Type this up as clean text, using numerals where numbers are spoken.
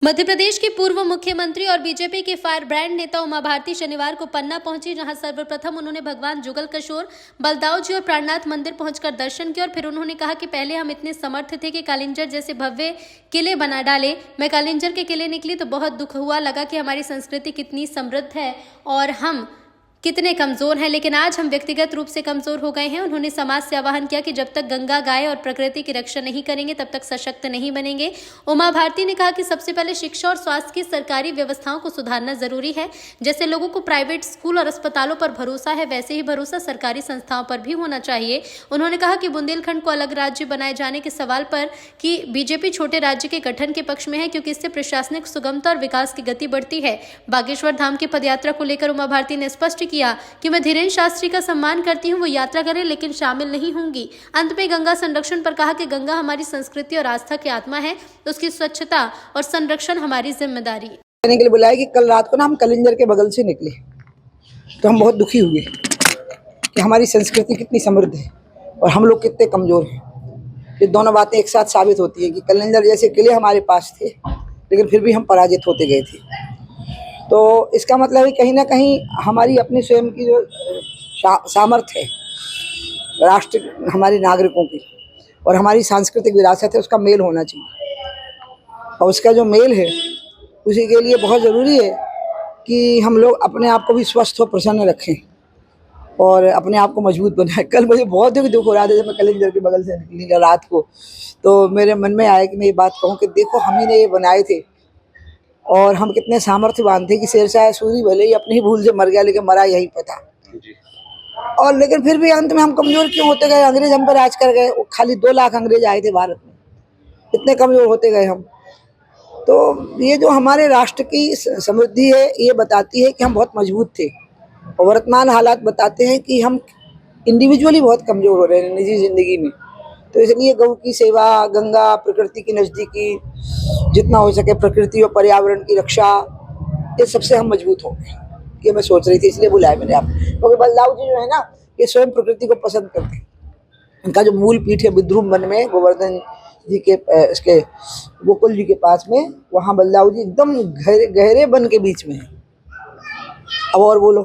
मध्य प्रदेश की पूर्व मुख्यमंत्री और बीजेपी के फायर ब्रांड नेता उमा भारती शनिवार को पन्ना पहुंची, जहां सर्वप्रथम उन्होंने भगवान जुगल किशोर, बलदाऊ जी और प्राणनाथ मंदिर पहुंचकर दर्शन किया और फिर उन्होंने कहा कि पहले हम इतने समर्थ थे कि कालिंजर जैसे भव्य किले बना डाले। मैं कालिंजर के किले निकली तो बहुत दुख हुआ, लगा कि हमारी संस्कृति कितनी समृद्ध है और हम कितने कमजोर हैं, लेकिन आज हम व्यक्तिगत रूप से कमजोर हो गए हैं। उन्होंने समाज से आह्वान किया कि जब तक गंगा, गाय और प्रकृति की रक्षा नहीं करेंगे तब तक सशक्त नहीं बनेंगे। उमा भारती ने कहा कि सबसे पहले शिक्षा और स्वास्थ्य की सरकारी व्यवस्थाओं को सुधारना जरूरी है। जैसे लोगों को प्राइवेट स्कूल और अस्पतालों पर भरोसा है, वैसे ही भरोसा सरकारी संस्थाओं पर भी होना चाहिए। उन्होंने कहा कि बुंदेलखंड को अलग राज्य बनाए जाने के सवाल पर कि बीजेपी छोटे राज्य के गठन के पक्ष में है, क्योंकि इससे प्रशासनिक सुगमता और विकास की गति बढ़ती है। बागेश्वर धाम की पदयात्रा को लेकर उमा भारती ने स्पष्ट किया कि मैं धीरेन्द्र शास्त्री का सम्मान करती हूं, वो यात्रा करें लेकिन शामिल नहीं होंगी। अंत में गंगा संरक्षण पर कहा कि गंगा हमारी संस्कृति और आस्था की आत्मा है, तो उसकी स्वच्छता और संरक्षण हमारी जिम्मेदारी। कहने के लिए बुलाया कि कल रात को ना हम कलिंजर के बगल से निकले तो हम बहुत दुखी हुए कि हमारी संस्कृति कितनी समृद्ध है और हम लोग कितने कमजोर हैं। ये दोनों बातें एक साथ साबित होती है कि कलिंजर जैसे किले हमारे पास थे लेकिन फिर भी हम पराजित होते गए थे। तो इसका मतलब है कहीं ना कहीं हमारी अपनी स्वयं की जो सामर्थ्य है, राष्ट्र हमारे नागरिकों की और हमारी सांस्कृतिक विरासत है, उसका मेल होना चाहिए। और उसका जो मेल है उसी के लिए बहुत ज़रूरी है कि हम लोग अपने आप को भी स्वस्थ और प्रसन्न रखें और अपने आप को मजबूत बनाएं। कल मुझे बहुत दुख हो रहा था जब मैं कलिंजर के बगल से निकली रात को, तो मेरे मन में आया कि मैं ये बात कहूँ कि देखो हम ही ने ये बनाए थे और हम कितने सामर्थ्यवान थे कि शेरशाह सूरी भले ही अपनी ही भूल से मर गया लेकिन मरा यहीं पे था। और लेकिन फिर भी अंत में हम कमज़ोर क्यों होते गए? अंग्रेज हम पर राज कर गए। खाली 2 लाख अंग्रेज आए थे भारत में, इतने कमज़ोर होते गए हम। तो ये जो हमारे राष्ट्र की समृद्धि है ये बताती है कि हम बहुत मजबूत थे और वर्तमान हालात बताते हैं कि हम इंडिविजुअली बहुत कमज़ोर हो रहे हैं निजी ज़िंदगी में। तो इसलिए गौ की सेवा, गंगा, प्रकृति की नज़दीकी, जितना हो सके प्रकृति और पर्यावरण की रक्षा, ये सबसे हम मजबूत होंगे, ये मैं सोच रही थी, इसलिए बुलाया मैंने आप। क्योंकि बलदाऊ जी जो है ना, ये स्वयं प्रकृति को पसंद करते हैं। इनका जो मूल पीठ है विद्रुम वन में, गोवर्धन जी के इसके गोकुल जी के पास में, वहाँ बलदाऊ जी एकदम गहरे वन के बीच में है। अब और बोलो।